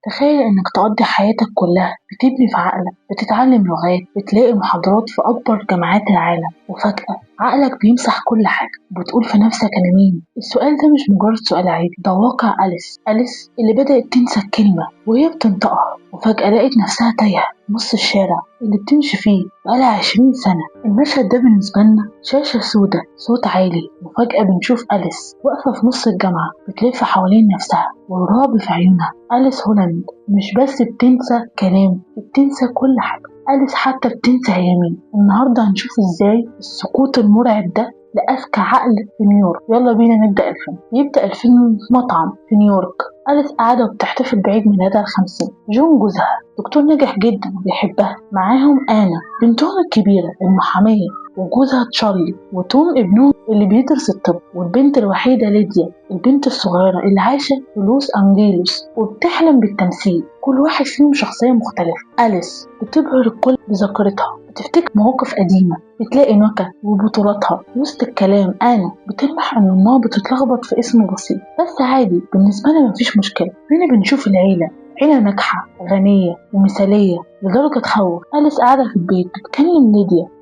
تخيل إنك تقضي حياتك كلها بتبني في عقلك، بتتعلم لغات، بتلاقي محاضرات في أكبر جامعات العالم، وفجأة عقلك بيمسح كل حاجة وبتقول في نفسك أنا مين؟ السؤال ده مش مجرد سؤال عادي، ده واقع أليس اللي بدأت تنسى الكلمة وهي بتنطقها، وفجأة لقيت نفسها تايهة في نص الشارع اللي بتمشي فيه بقالها 20 سنة. المشهد ده بالنسبة لنا شاشة سودة، صوت عالي، وفجأة بنشوف أليس واقفة في نص الجامعة بتلف حوالين نفسها والرعب في عيونها. أليس هولاند مش بس بتنسى كلام، بتنسى كل حاجة. أليس حتى بتنسى هي مين. النهاردة هنشوف ازاي السقوط المرعب ده لأذكى عقل في نيويورك. يلا بينا نبدأ الفيلم. يبدأ الفيلم في مطعم في نيويورك. أليس قاعدة وبتحتفل بعيد ميلادها ال50. جون جوزها دكتور ناجح جدا وبيحبها. معاهم آنا بنتهم الكبيرة المحامية، وجوزها تشارلي، وتوم ابنهم اللي بيدرس الطب، والبنت الوحيدة ليديا البنت الصغيرة اللي عايشة في لوس أنجيلوس وبتحلم بالتمثيل. كل واحد فيهم شخصية مختلفة. أليس بتبهر الكل بذاكرتها، بتفتكر مواقف قديمة، بتلاقي نكت وبطولاتها وسط الكلام. أنا بتلمح إن أمها بتتلخبط في اسم بسيط بس عادي بالنسبة لها، مفيش مشكلة. هنا بنشوف العيلة، عيلة ناجحة غنية ومثالية لدرجة تخوف. أليس قاعدة في البيت بتكلم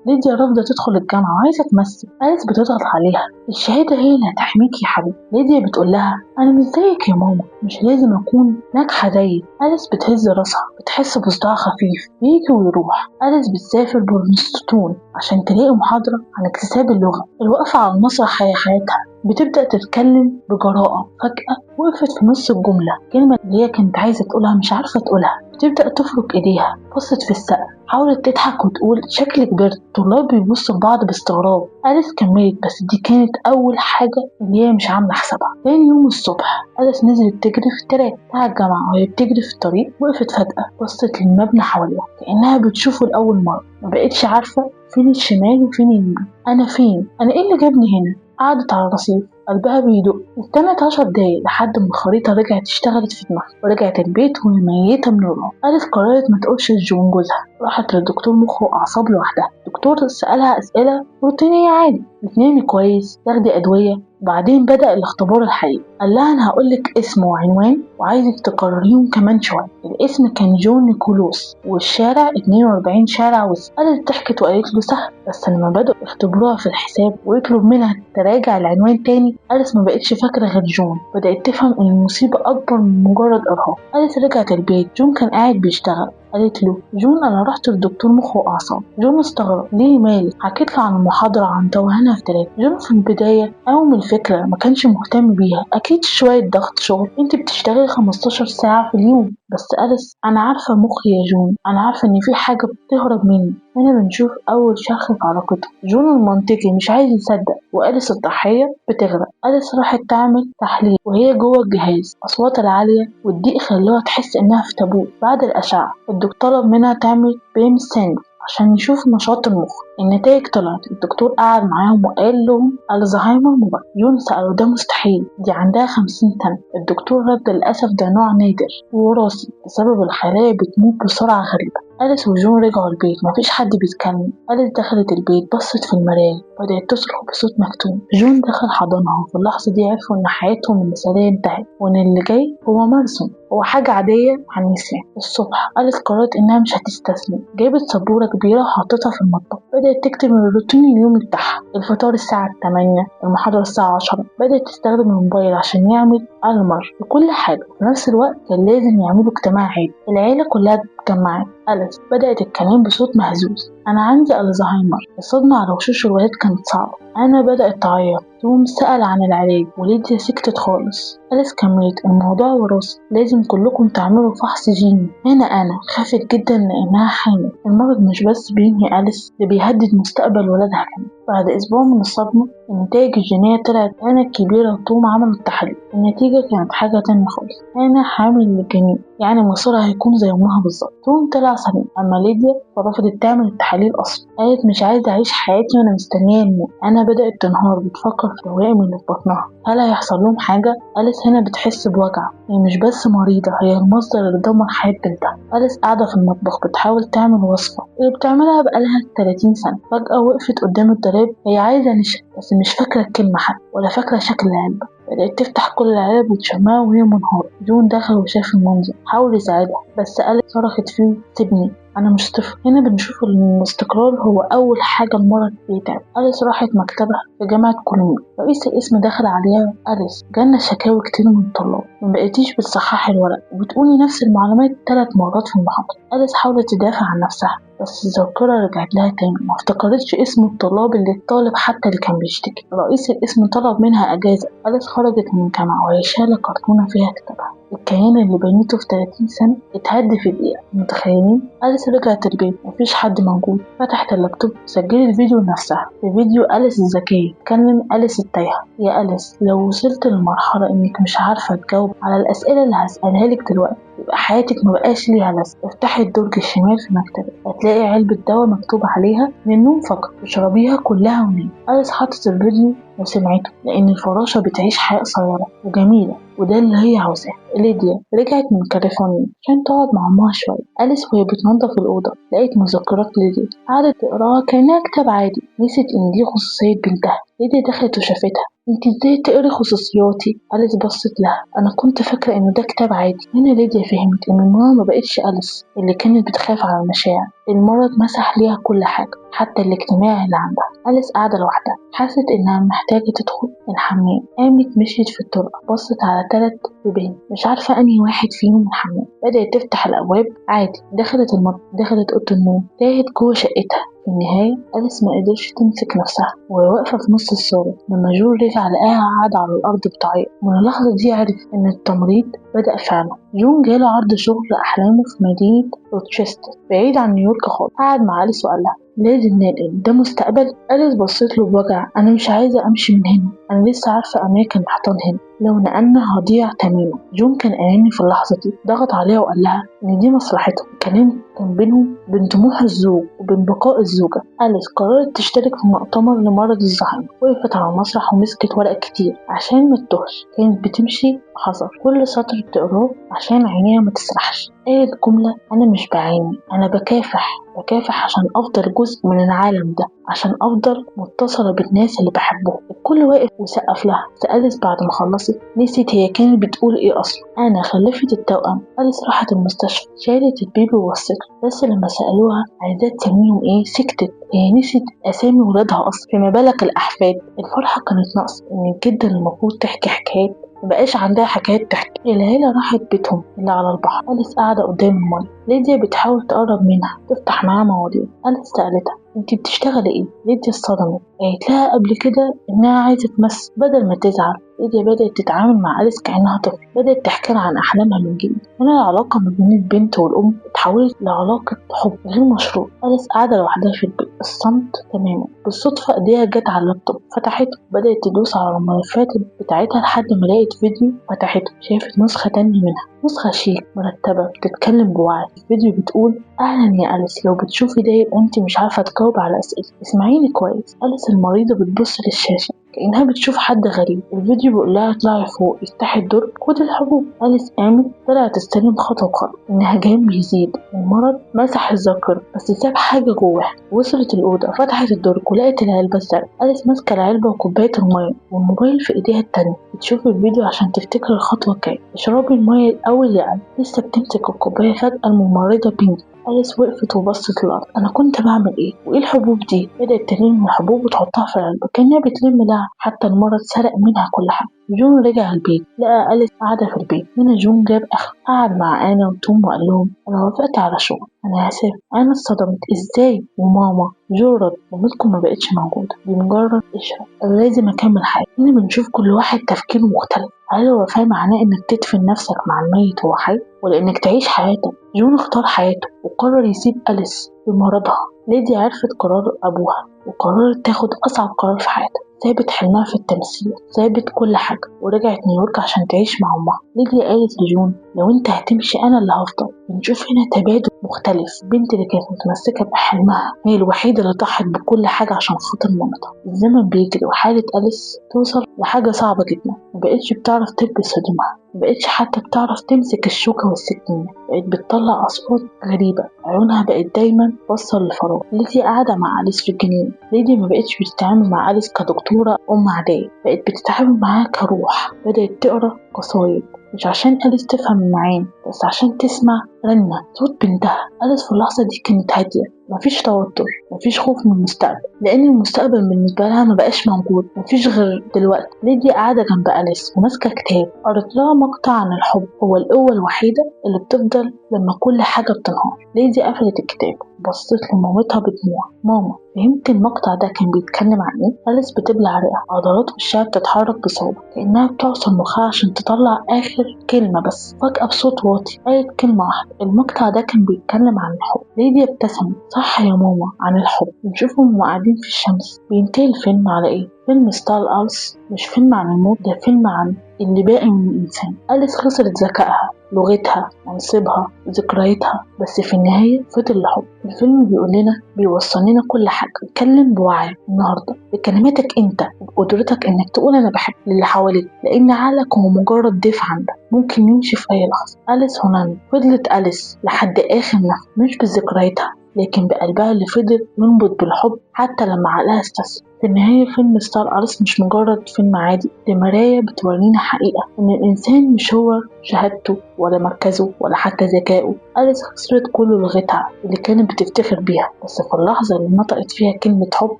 ليديا رافضة تدخل الجامعة وعايزة تمثل. أليس بتضغط عليها، الشهادة هي اللي هتحميك يا حبيبي. ليديا بتقول لها أنا مش زيك يا ماما، مش لازم أكون ناجحة زيك. أليس بتهز راسها، بتحس بصداع خفيف بيجي ويروح. أليس بتسافر بورنستون عشان تلاقي محاضرة عن اكتساب اللغة. الوقفة على المسرح هي حياتها. بتبدأ تتكلم بجراءة، فجأة وقفت في نص الجملة، كلمة اللي هي كانت عايزة تقولها مش عارفة تقولها. بتبدأ تفرك إيديها، بصت في السقف، حاولت تضحك وتقول شكلك كبرت. الطلاب بيبصوا لبعض باستغراب. أليس كملت، بس دي كانت أول حاجة اللي هي مش عاملة حسابها. تاني يوم الصبح أليس نزلت تجري في التراك بتاع الجامعة، وهي بتجري في الطريق وقفت فجأة، بصت للمبنى حواليها كأنها بتشوفه لأول مرة. ما بقتش عارفة فين الشمال وفين اليمين. أنا فين؟ أنا إيه اللي جابني هنا؟ قعدت على الرصيف، قلبها بيدق. استنت 10 دقايق لحد ما الخريطة رجعت اشتغلت في دماغها، ورجعت البيت وهي ميتة من الرعب. أليس قررت ما تقولش لجون جوزها، راحت للدكتور مخ وأعصاب لوحدها. الدكتور سألها أسئلة روتينية عادي، بتنامي كويس، تاخدي أدوية. وبعدين بدأ الاختبار الحقيقي. قال لها أنا هقولك اسم وعنوان وعايزك تكرريهم كمان شوية. الاسم كان جون نيكولوس، والشارع 42 شارع وسط. أليس ضحكت وقالت له سهل. بس لما بدأوا يختبروها في الحساب ويطلب منها تراجع العنوان تاني، أليس ما بقتش فاكرة غير جون. بدأت تفهم إن المصيبة أكبر من مجرد إرهاق. أليس رجعت البيت، جون كان قاعد بيشتغل. قالت له جون أنا رحت للدكتور مخ وأعصاب. جون استغرب، ليه مالك؟ حكيت له عن المحاضرة عن توهانها في تراك. جون في البداية أول الفكرة ما كانش مهتم بيها، أكيد شوية ضغط شغل، أنت بتشتغلي 15 ساعة في اليوم. بس أليس أنا عارفة مخي يا جون، أنا عارفة إن في حاجة بتهرب مني. هنا بنشوف أول شرخ في علاقتهم. جون المنطقي مش عايز يصدق، وأليس الضحية بتغرق. أليس راحت تعمل تحليل وهي جوه الجهاز. أصوات العالية والضيق خلوها تحس إنها في تابوت. بعد الأشعة الدكتور طلب منها تعمل بيم سينج عشان يشوف نشاط المخ. النتائج طلعت. الدكتور قعد معاهم وقال لهم الزهايمر مبكر. جون سأله ده مستحيل، دي عندها 50 سنة. الدكتور رد للأسف ده نوع نادر ووراثي بسبب الخلايا بتموت بسرعة غريبة. أليس وجون رجعوا البيت، مفيش حد بيتكلم. أليس دخلت البيت، بصت في المراية، بدأت تصرخ بصوت مكتوم. جون دخل حضنها، وفي اللحظة دي عرفوا إن حياتهم المثالية انتهت، وإن اللي جاي هو ماراثون، هو حاجة عادية عن النسيان. الصبح أليس قررت إنها مش هتستسلم. جابت سبورة كبيرة وحطتها في المطبخ، بدأت تكتب الروتين اليومي بتاعها. الفطار الساعة 8، المحاضرة الساعة 10. بدأت تستخدم الموبايل عشان يعمل ألمر لكل حاجة. في نفس الوقت كان لازم يعملوا اجتماع عيد، العيلة كلها اتجمعت. أليس بدأت الكلام بصوت مهزوز، أنا عندي الزهايمر. الصدمة على وشوش الولاد كانت صعبة. أنا بدأت تعيط. توم سأل عن العلاج وليديا سكتت خالص. أليس كملت الموضوع وراثي، لازم كلكم تعملوا فحص جيني. هنا أنا خافت جدا لأنها حامل. المرض مش بس بينهي أليس، ده بيهدد مستقبل ولادها كمان. بعد أسبوع من الصدمة النتائج الجينية طلعت. أنا الكبيرة وتوم عملوا التحليل، النتيجة كانت حاجة تانية خالص. أنا حامل للجنين، يعني مصيرها هيكون زي أمها بالظبط. توم طلع سليم، أما ليديا فرفضت تعمل التحاليل أصلا. قالت مش عايزة أعيش حياتي وأنا مستنية الموت. أنا بدأت تنهار، بتفكر في التوائم اللي في بطنها، هل هيحصل لهم حاجة؟ أليس هنا بتحس بوجع. هي مش بس مريضة، هي المصدر اللي دمر حياة بنتها. أليس قاعدة في المطبخ بتحاول تعمل وصفة اللي بتعملها بقالها 30 سنة. فجأة وقفت قدام الدولاب، هي عايزة نشا بس مش فاكرة الكلمة حتى، ولا فاكرة شكل العلبة. بدأت تفتح كل العلب وتشمها وهي منهارة. جون دخل وشاف المنظر، حاول يساعدها بس أليس صرخت فيه سيبني أنا مش طفل. هنا بنشوف إن الاستقرار هو أول حاجة المرض بيتعب. أليس راحت مكتبها في جامعة كولومبيا. رئيس القسم دخل عليها أليس جالنا شكاوي كتير من الطلاب، ما بقيتيش بتصححي الورق وبتقولي نفس المعلومات 3 مرات في المحاضرة. أليس حاولت تدافع عن نفسها بس الذاكرة رجعت لها تاني، ما افتكرتش اسم الطلاب اللي الطالب حتى اللي كان بيشتكي. رئيس القسم طلب منها أجازة. أليس خرجت من الجامعة وهي شايلة كرتونة فيها كتابها. الكيان اللي بنيته في 30 سنة اتهد في دقيقة. متخيلين؟ أليس رجعت البيت مفيش حد موجود. فتحت اللابتوب وسجلت فيديو لنفسها. في فيديو أليس الذكية تكلم أليس التايهة. يا أليس لو وصلت لمرحلة إنك مش عارفة تجاوب على الأسئلة اللي هسألها لك دلوقتي يبقى حياتك مبقاش ليها لازمة. افتحي الدرج الشمال في مكتبك هتلاقي علبة دواء مكتوب عليها للنوم فقط، اشربيها كلها ونامي. أليس حطت الفيديو وسمعته لأن الفراشة بتعيش حياة قصيرة وجميلة وده اللي هي عاوزاه. ليديا رجعت من كاليفورنيا عشان تقعد مع أمها شوية. أليس وهي بتنظف الأوضة لقيت مذكرات ليديا، قعدت تقراها كأنها كتاب عادي. نسيت إن دي خصوصية بنتها. ليديا دخلت وشافتها. انت ازاي تقري خصوصياتي؟ أليس بصت لها. انا كنت فاكرة انه ده كتاب عادي. هنا ليديا فهمت ان المرة ما بقتش أليس اللي كانت بتخاف على المشاعر، المرض مسح ليها كل حاجة حتى الاجتماع اللي عندها. أليس قاعدة لوحدها حست انها محتاجة تدخل الحمام. قامت مشيت في الطرقة بصت على 3 بيبان مش عارفة انهي واحد فيهم الحمام. بدأت تفتح الابواب عادي. دخلت المطبخ، دخلت اوضة النوم، تاهت جوه شقتها. في النهاية أليس ما قدرتش تمسك نفسها وهي واقفة في نص الصالة لما جون رجع لقاها قاعدة على الأرض بتعيط. من اللحظة دي عرف إن التمريض بدأ فعلا. جون جاله عرض شغل أحلامه في مدينة روتشستر بعيد عن نيويورك خالص. قعد مع أليس وقال لها لازم ننقل، ده مستقبل. أليس بصيت له بوجع. أنا مش عايزة أمشي من هنا، أنا لسه عارفة أماكن محيطان هنا، لو نقلنا هضيع تماما. جون كان أناني في اللحظة دي، ضغط عليها وقال لها إن دي مصلحتهم. كلام كان بينهم بين طموح الزوج وبين بقاء الزوجة. أليس قررت تشترك في مؤتمر لمرض الزهايمر. وقفت على المسرح ومسكت ورق كتير عشان ما تتوهش. كانت بتمشي بحذر كل سطر بتقراه عشان عينيها ما تسرحش. قالت جملة أنا مش بعاني، أنا بكافح عشان أفضل جزء من العالم ده، عشان أفضل متصلة بالناس اللي بحبهم. الكل واقف وسقف لها. أليس بعد ما خلصت نسيت هي كانت بتقول إيه أصلا. أنا خلفت التوأم. أليس راحت المستشفى شالت البيبي ووصته، بس لما سألوها عايزاه تسميهم إيه سكتت. هي نسيت أسامي ولادها أصلا، فما بالك الأحفاد. الفرحة كانت ناقصة إن الجدة اللي المفروض تحكي حكايات مبقاش عندها حكايات تحكي. العيلة راحت بيتهم اللي على البحر. أليس قاعدة قدام المية. ليديا بتحاول تقرب منها تفتح معاها مواضيع. أليس سألتها انتي بتشتغلي ايه؟ ليديا اصطدمت. قالت لها قبل كده انها عايزة تمثل. بدل ما تزعل ليديا بدأت تتعامل مع أليس كأنها طفل. بدأت تحكي لها عن أحلامها من جديد. هنا العلاقة ما بين البنت والأم اتحولت لعلاقة حب غير مشروط. أليس قاعدة لوحدها في البيت، الصمت تماما. بالصدفة ايديها جت على اللابتوب، فتحته وبدأت تدوس على الملفات بتاعتها لحد ما لقيت فيديو. فتحته شافت نسخة تانية منها، نسخة شيك مرتبة بتتكلم بوعي. الفيديو بتقول أهلا يا أليس، لو بتشوفي ده يبقى انت مش عارفة تجاوب على أسئلة. اسمعيني كويس. أليس المريضة بتبص للشاشة كأنها بتشوف حد غريب. الفيديو بيقول لها اطلعي فوق، افتحي الدرج، خدي الحبوب. أليس قامت طلعت تستلم خطوة بخطوة. النهجان بيزيد، المرض مسح الذاكرة بس ساب حاجة جواها. وصلت الأوضة، فتحت الدرج ولقت العلبة الزرقاء. أليس ماسكة العلبة وكوباية المية والموبايل في ايديها التانية. بتشوف الفيديو عشان تفتكر الخطوة الجاية. اشربي المية الأول يا أليس. لسه بتمسك الكوباية فجأة الممرضة بينجي. أليس وقفت وبصت للأرض. أنا كنت بعمل إيه؟ وإيه الحبوب دي؟ بدأت تلم الحبوب وتحطها في العلبة كأنها بتلم لعب. حتى المرض سرق منها كل حاجة. جون رجع البيت لقى أليس قاعدة في البيت. هنا جون جاب آخر، قعد مع آنا وتوم وقال لهم أنا وافقت على شغل، أنا هسافر. أنا اتصدمت إزاي؟ وماما جون رد مامتكم ما بقتش موجودة، دي مجرد قشرة، أنا لازم أكمل حياتي. هنا بنشوف كل واحد تفكيره مختلف. هل الوفاة معناه إنك تدفن نفسك مع الميت وهو حي ولا إنك تعيش حياتك؟ جون اختار حياته وقرر يسيب أليس بمرضها. ليدي عرفت قرار أبوها وقررت تاخد أصعب قرار في حياتها. سابت حلمها في التمثيل، سابت كل حاجة ورجعت نيويورك عشان تعيش مع أمها. ليدي قالت لجون لو أنت هتمشي أنا اللي هفضل. بنشوف هنا تبادل مختلف. البنت اللي كانت متمسكة بحلمها هي الوحيدة اللي ضحت بكل حاجة عشان خاطر مامتها. الزمن بيجري وحالة أليس توصل لحاجة صعبة جدا، مبقتش بتعرف تلبس هدومها مبقتش حتى بتعرف تمسك الشوكة والسكينة، بقت بتطلع أصوات غريبة، عيونها بقت دايما باصة للفراغ. ليدي قاعدة مع أليس في الجنينة. ليدي مبقتش بتتعامل مع أليس كدكتورة أم عادية، بقت بتتعامل معاها كروح. بدأت تقرأ قصايد مش عشان أليس تفهم المعاني، بس عشان تسمع رنة صوت بنتها. أليس في اللحظة دي كانت هادية، مفيش توتر، مفيش خوف من المستقبل، لأن المستقبل بالنسبة لها مبقاش موجود، مفيش غير دلوقتي. ليدي قاعدة جنب أليس وماسكة كتاب، قرت لها مقطع عن الحب هو القوة الوحيدة اللي بتفضل لما كل حاجة بتنهار. ليدي قفلت الكتاب وبصت لمامتها بدموع. ماما، فهمت المقطع ده كان بيتكلم عن ايه؟ أليس بتبلع رئة، عضلات وشها بتتحرك بصعوبة كأنها بتعصر مخها عشان تطلع آخر كلمة. بس فجأة بصوت واطي قالت كلمة واحدة: المقطع ده كان بيتكلم عن الحب. ليدي ابتسمت. صح يا ماما، عن الحب. بنشوفهم قاعدين في الشمس. بينتهي الفيلم على ايه؟ فيلم ستار ألس. مش فيلم عن الموت، ده فيلم عن اللي باقي من الإنسان. أليس خسرت ذكائها، لغتها، منصبها، ذكرياتها، بس في النهاية فضل الحب. الفيلم بيقول لنا، بيوصل لنا كل حاجة. اتكلم بوعي النهاردة بكلماتك انت، وبقدرتك انك تقول انا بحب للي حواليك، لان عقلك هو مجرد ضيف عندك ممكن يمشي في اي لحظة. أليس هونان فضلت أليس لحد آخر نفس، مش بذكرياتها لكن بقلبها اللي فضل ينبض بالحب حتى لما عقلها استسلم. في النهاية فيلم ستار أليس مش مجرد فيلم عادي، دي مراية بتورينا حقيقة إن الإنسان مش هو شهادته ولا مركزه ولا حتى ذكائه. أليس خسرت كل لغتها اللي كانت بتفتخر بيها، بس في اللحظة اللي نطقت فيها كلمة حب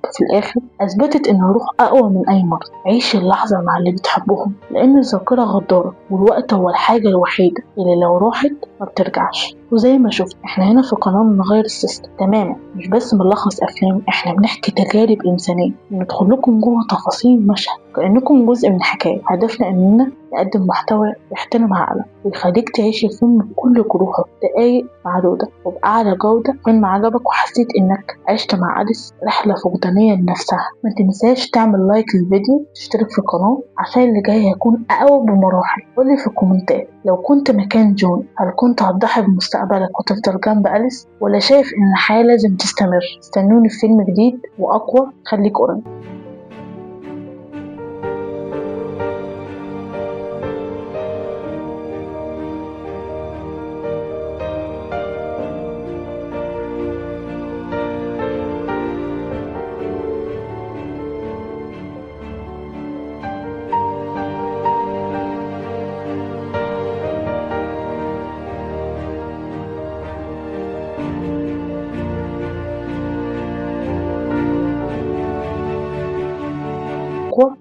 في الآخر أثبتت إن الروح أقوى من أي مرض. عيش اللحظة مع اللي بتحبهم، لأن الذاكرة غدارة والوقت هو الحاجة الوحيدة اللي لو راحت ما بترجعش. وزي ما شفت احنا هنا في قناة بنغير السيستم تماما، مش بس بنلخص أفلام، احنا بنحكي تجارب إنسانية، ندخل لكم جوه تفاصيل مشهد كأنكم جزء من حكاية. هدفنا إننا نقدم محتوى يحترم عقلك ويخليك تعيش الفيلم بكل جروحه دقايق معدودة وبأعلى جودة. فيلم عجبك وحسيت إنك عشت مع أليس رحلة فقدانية لنفسها، ما تنساش تعمل لايك للفيديو، تشترك في القناة عشان اللي جاي هيكون أقوى بمراحل. قولي في الكومنتات لو كنت مكان جون، هل كنت هتضحي بمستقبلك وتفضل جنب أليس، ولا شايف إن الحياة لازم تستمر؟ استنوني في فيلم جديد وأقوى. خليك قريب.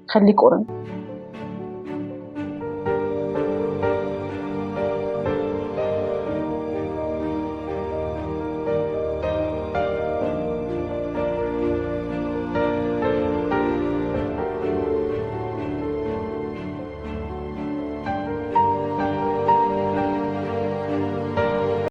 خليك قريب.